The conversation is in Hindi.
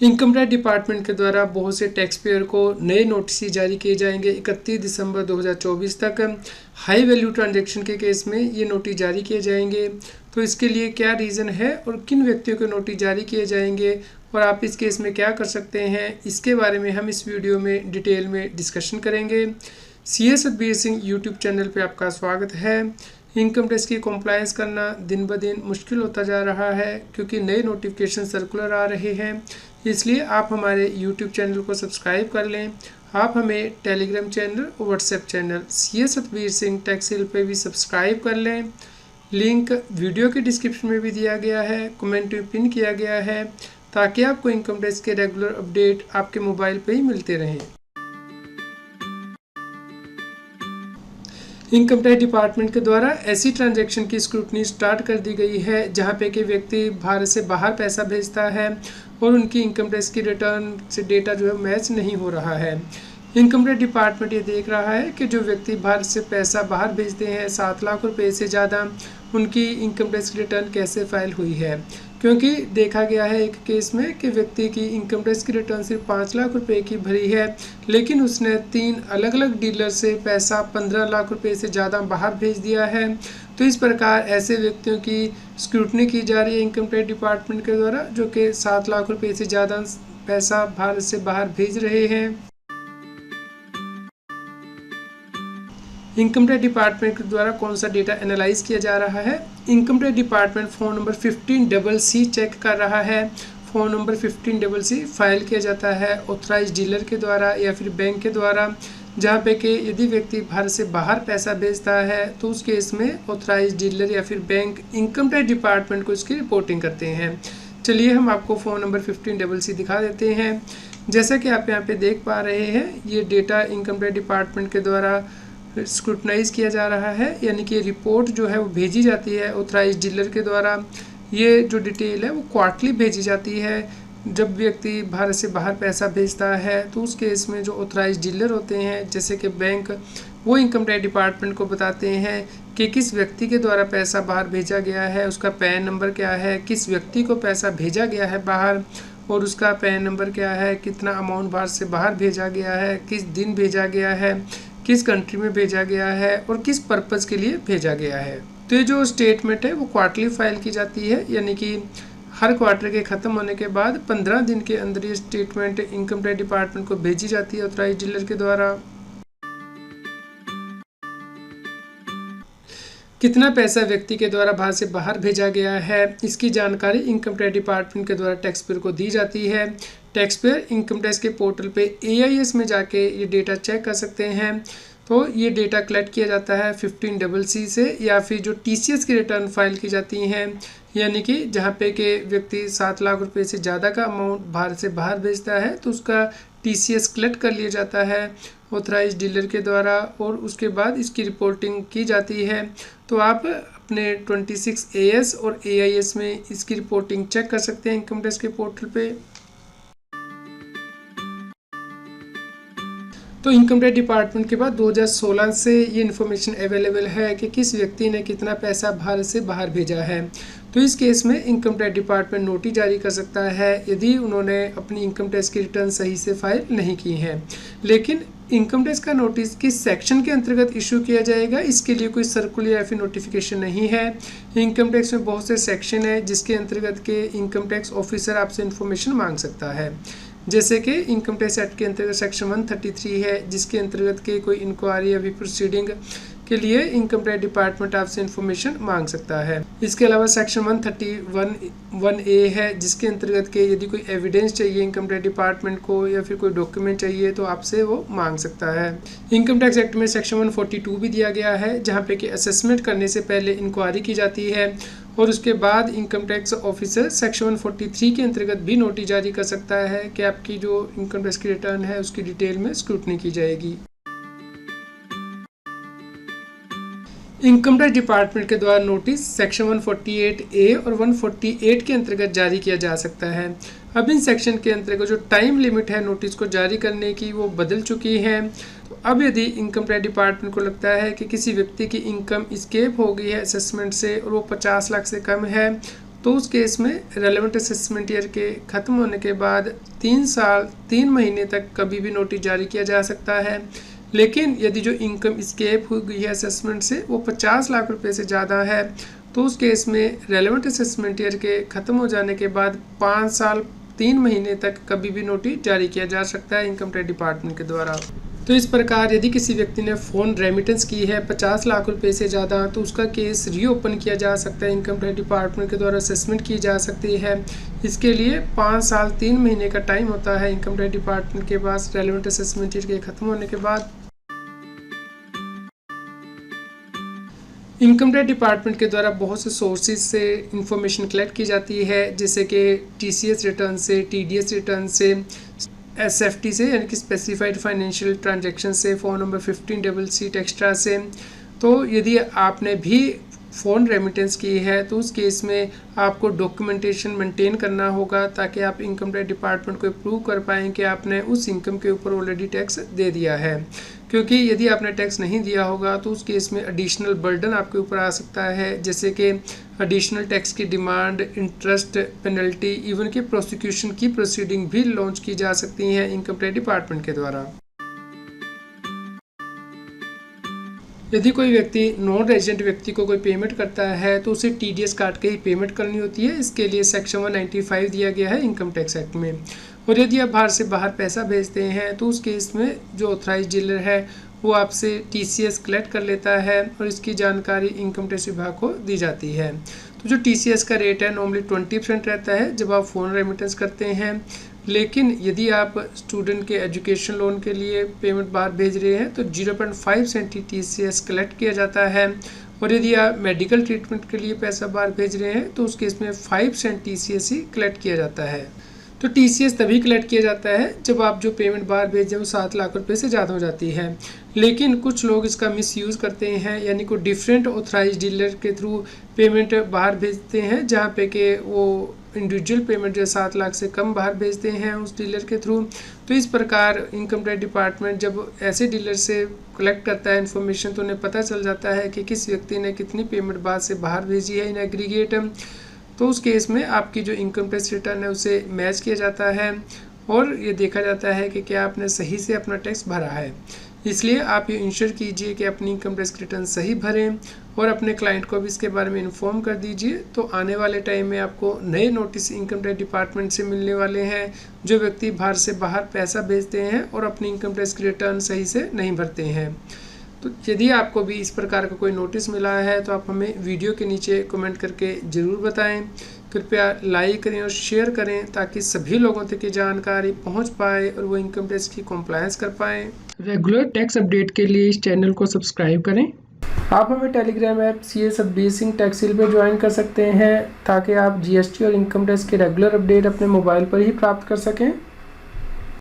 इनकम टैक्स डिपार्टमेंट के द्वारा बहुत से टैक्स पेयर को नए नोटिस जारी किए जाएंगे 31 दिसंबर 2024 तक। हाई वैल्यू ट्रांजैक्शन के केस में ये नोटिस जारी किए जाएंगे। तो इसके लिए क्या रीज़न है और किन व्यक्तियों को नोटिस जारी किए जाएंगे और आप इस केस में क्या कर सकते हैं, इसके बारे में हम इस वीडियो में डिटेल में डिस्कशन करेंगे। CA Satbir Singh YouTube channel पे आपका स्वागत है। इनकम टैक्स की कंप्लायंस करना दिन ब दिन मुश्किल होता जा रहा है क्योंकि नए नोटिफिकेशन सर्कुलर आ रहे हैं, इसलिए आप हमारे यूट्यूब चैनल को सब्सक्राइब कर लें। आप हमें टेलीग्राम चैनल और WhatsApp channel CA Satbir Singh tax hill पे भी सब्सक्राइब कर लें। लिंक वीडियो के डिस्क्रिप्शन में भी दिया गया है, कमेंट में पिन किया गया है, ताकि आपको इनकम टैक्स के रेगुलर अपडेट आपके मोबाइल पे ही मिलते रहें। इनकम टैक्स डिपार्टमेंट के द्वारा ऐसी ट्रांजैक्शन की स्क्रूटनी स्टार्ट कर दी गई है जहां पे कि व्यक्ति भारत से बाहर पैसा भेजता है और उनकी इनकम टैक्स की रिटर्न से डेटा जो है मैच नहीं हो रहा है। इनकम टैक्स डिपार्टमेंट ये देख रहा है कि जो व्यक्ति भारत से पैसा बाहर भेजते हैं 7 लाख रुपए से ज़्यादा, उनकी इनकम टैक्स रिटर्न कैसे फाइल हुई है, क्योंकि देखा गया है एक केस में कि व्यक्ति की इनकम टैक्स की रिटर्न सिर्फ 5 लाख रुपए की भरी है, लेकिन उसने 3 अलग अलग डीलर से पैसा 15 लाख रुपए से ज़्यादा बाहर भेज दिया है। तो इस प्रकार ऐसे व्यक्तियों की स्क्रूटनी की जा रही है इनकम टैक्स डिपार्टमेंट के द्वारा, जो कि 7 लाख रुपए से ज़्यादा पैसा भारत से बाहर भेज रहे हैं। इनकम टैक्स डिपार्टमेंट के द्वारा कौन सा डेटा एनालाइज किया जा रहा है। Income tax department phone number 15CC check कर रहा है। फ़ोन नंबर 15CC फाइल किया जाता है ऑथराइज डीलर के द्वारा या फिर बैंक के द्वारा, जहाँ पे कि यदि व्यक्ति भारत से बाहर पैसा भेजता है तो उस केस में ऑथराइज डीलर या फिर बैंक इनकम टैक्स डिपार्टमेंट को इसकी रिपोर्टिंग करते हैं। चलिए हम आपको फ़ोन नंबर 15CC दिखा देते हैं। जैसा कि आप यहाँ पे देख पा रहे हैं, ये डेटा इनकम टैक्स डिपार्टमेंट के द्वारा स्क्रूटनाइज किया जा रहा है, यानी कि रिपोर्ट जो है वो भेजी जाती है ऑथराइज डीलर के द्वारा। ये जो डिटेल है वो क्वार्टरली भेजी जाती है। जब व्यक्ति भारत से बाहर पैसा भेजता है तो उस केस में जो ऑथराइज डीलर होते हैं जैसे कि बैंक, वो इनकम टैक्स डिपार्टमेंट को बताते हैं कि किस व्यक्ति के द्वारा पैसा बाहर भेजा गया है, उसका पैन नंबर क्या है, किस व्यक्ति को पैसा भेजा गया है बाहर और उसका पैन नंबर क्या है, कितना अमाउंट भारत से बाहर भेजा गया है, किस दिन भेजा गया है, किस कंट्री में भेजा गया है और किस पर्पज़ के लिए भेजा गया है। तो ये जो स्टेटमेंट है वो क्वार्टरली फाइल की जाती है, यानी कि हर क्वार्टर के ख़त्म होने के बाद 15 दिन के अंदर ये स्टेटमेंट इनकम टैक्स डिपार्टमेंट को भेजी जाती है ऑथराइज डीलर के द्वारा। कितना पैसा व्यक्ति के द्वारा भारत से बाहर भेजा गया है, इसकी जानकारी इनकम टैक्स डिपार्टमेंट के द्वारा टैक्स पेयर को दी जाती है। टैक्स पेयर इनकम टैक्स के पोर्टल पे AIS में जाके ये डेटा चेक कर सकते हैं। तो ये डेटा कलेक्ट किया जाता है 15CC से, या फिर जो TCS की रिटर्न फाइल की जाती हैं, यानी कि जहाँ पे कि व्यक्ति 7 लाख रुपए से ज़्यादा का अमाउंट भारत से बाहर भेजता है तो उसका TCS कलेक्ट कर लिया जाता है ऑथराइज डीलर के द्वारा और उसके बाद इसकी रिपोर्टिंग की जाती है। तो आप अपने 26AS और AIS में इसकी रिपोर्टिंग चेक कर सकते हैं इनकम टैक्स के पोर्टल पे। तो इनकम टैक्स डिपार्टमेंट के बाद 2016 से ये इन्फॉर्मेशन अवेलेबल है कि किस व्यक्ति ने कितना पैसा भारत से बाहर भेजा है। तो इस केस में इनकम टैक्स डिपार्टमेंट नोटिस जारी कर सकता है यदि उन्होंने अपनी इनकम टैक्स की रिटर्न सही से फाइल नहीं की है। लेकिन इनकम टैक्स का नोटिस किस सेक्शन के अंतर्गत इशू किया जाएगा, इसके लिए कोई सर्कुलर या फिर नोटिफिकेशन नहीं है। इनकम टैक्स में बहुत से सेक्शन है जिसके अंतर्गत के इनकम टैक्स ऑफिसर आपसे इन्फॉर्मेशन मांग सकता है, जैसे कि इनकम टैक्स एक्ट के अंतर्गत सेक्शन 133 है जिसके अंतर्गत के कोई इंक्वायरी या फिर प्रोसीडिंग के लिए इनकम टैक्स डिपार्टमेंट आपसे इन्फॉर्मेशन मांग सकता है। इसके अलावा सेक्शन 131(1)(a) है जिसके अंतर्गत के यदि कोई एविडेंस चाहिए इनकम टैक्स डिपार्टमेंट को या फिर कोई डॉक्यूमेंट चाहिए तो आपसे वो मांग सकता है। इनकम टैक्स एक्ट में सेक्शन 142 भी दिया गया है जहाँ पे कि असेसमेंट करने से पहले इंक्वायरी की जाती है और उसके बाद इनकम टैक्स ऑफिसर सेक्शन 143 के अंतर्गत भी नोटिस जारी कर सकता है कि आपकी जो इनकम टैक्स की रिटर्न है उसकी डिटेल में स्क्रूटनी की जाएगी। इनकम टैक्स डिपार्टमेंट के द्वारा नोटिस सेक्शन 148A और 148 के अंतर्गत जारी किया जा सकता है। अब इन सेक्शन के अंतर्गत जो टाइम लिमिट है नोटिस को जारी करने की वो बदल चुकी है। तो अब यदि इनकम टैक्स डिपार्टमेंट को लगता है कि किसी व्यक्ति की इनकम स्केप हो गई है असेसमेंट से और वो 50 लाख से कम है, तो उस केस में रेलेवेंट असेसमेंट ईयर के ख़त्म होने के बाद 3 साल 3 महीने तक कभी भी नोटिस जारी किया जा सकता है। लेकिन यदि जो इनकम स्केप हुई गई है असेसमेंट से वो 50 लाख रुपए से ज़्यादा है तो उस केस में रेलेवेंट असेसमेंट ईयर के ख़त्म हो जाने के बाद 5 साल 3 महीने तक कभी भी नोटिस जारी किया जा सकता है इनकम टैक्स डिपार्टमेंट के द्वारा। तो इस प्रकार यदि किसी व्यक्ति ने फ़ोन रेमिटेंस की है 50 लाख रुपए से ज़्यादा तो उसका केस रीओपन किया जा सकता है, इनकम टैक्स डिपार्टमेंट के द्वारा असेसमेंट की जा सकती है। इसके लिए 5 साल 3 महीने का टाइम होता है इनकम टैक्स डिपार्टमेंट के पास रेलेवेंट असेसमेंट ईयर के ख़त्म होने के बाद। इनकम टैक्स डिपार्टमेंट के द्वारा बहुत से सोर्सेज से इंफॉर्मेशन कलेक्ट की जाती है, जैसे कि TCS रिटर्न से, TDS रिटर्न से, SFT से यानी कि स्पेसिफाइड फाइनेंशियल ट्रांजैक्शन से, फ़ोन नंबर 15CC एक्स्ट्रा से। तो यदि आपने भी फ़ोन रेमिटेंस की है तो उस केस में आपको डॉक्यूमेंटेशन मेंटेन करना होगा ताकि आप इनकम टैक्स डिपार्टमेंट को प्रूव कर पाएँ कि आपने उस इनकम के ऊपर ऑलरेडी टैक्स दे दिया है। क्योंकि यदि आपने टैक्स नहीं दिया होगा तो उस केस में एडिशनल बर्डन आपके ऊपर आ सकता है, जैसे कि एडिशनल टैक्स की डिमांड, इंटरेस्ट, पेनल्टी, इवन कि प्रोसिक्यूशन की प्रोसीडिंग भी लॉन्च की जा सकती हैं इनकम टैक्स डिपार्टमेंट के द्वारा। यदि कोई व्यक्ति नॉन रेजिडेंट व्यक्ति को कोई पेमेंट करता है तो उसे TDS काट के ही पेमेंट करनी होती है। इसके लिए सेक्शन 195 दिया गया है इनकम टैक्स एक्ट में। और यदि आप बाहर से बाहर पैसा भेजते हैं तो उस केस में जो ऑथराइज्ड डीलर है वो आपसे TCS कलेक्ट कर लेता है और इसकी जानकारी इनकम टैक्स विभाग को दी जाती है। तो जो TCS का रेट है नॉर्मली 20% रहता है जब आप फ़ोन रेमिटेंस करते हैं। लेकिन यदि आप स्टूडेंट के एजुकेशन लोन के लिए पेमेंट बाहर भेज रहे हैं तो 0.5% ही TCS कलेक्ट किया जाता है। और यदि आप मेडिकल ट्रीटमेंट के लिए पैसा बाहर भेज रहे हैं तो उस केस में 5% TCS ही कलेक्ट किया जाता है। तो TCS तभी कलेक्ट किया जाता है जब आप जो पेमेंट बाहर भेजें वो 7 लाख रुपए से ज़्यादा हो जाती है। लेकिन कुछ लोग इसका मिसयूज़ करते हैं, यानी कोई डिफरेंट ऑथराइज्ड डीलर के थ्रू पेमेंट बाहर भेजते हैं जहाँ पे कि वो इंडिविजुअल पेमेंट जो 7 लाख से कम बाहर भेजते हैं उस डीलर के थ्रू। तो इस प्रकार इनकम टैक्स डिपार्टमेंट जब ऐसे डीलर से कलेक्ट करता है इन्फॉर्मेशन तो उन्हें पता चल जाता है कि किस व्यक्ति ने कितनी पेमेंट बाद से बाहर भेजी है इन एग्रीगेट। तो उस केस में आपकी जो इनकम टैक्स रिटर्न है उसे मैच किया जाता है और ये देखा जाता है कि क्या आपने सही से अपना टैक्स भरा है। इसलिए आप ये इंश्योर कीजिए कि अपनी इनकम टैक्स रिटर्न सही भरें और अपने क्लाइंट को भी इसके बारे में इन्फॉर्म कर दीजिए। तो आने वाले टाइम में आपको नए नोटिस इनकम टैक्स डिपार्टमेंट से मिलने वाले हैं जो व्यक्ति बाहर से बाहर पैसा भेजते हैं और अपनी इनकम टैक्स की रिटर्न सही से नहीं भरते हैं। तो यदि आपको भी इस प्रकार का कोई नोटिस मिला है तो आप हमें वीडियो के नीचे कमेंट करके ज़रूर बताएं। कृपया लाइक करें और शेयर करें ताकि सभी लोगों तक ये जानकारी पहुंच पाए और वो इनकम टैक्स की कॉम्प्लायंस कर पाएँ। रेगुलर टैक्स अपडेट के लिए इस चैनल को सब्सक्राइब करें। आप हमें टेलीग्राम ऐप CS अपडेसिंग टैक्सिल पर ज्वाइन कर सकते हैं ताकि आप GST और इनकम टैक्स के रेगुलर अपडेट अपने मोबाइल पर ही प्राप्त कर सकें।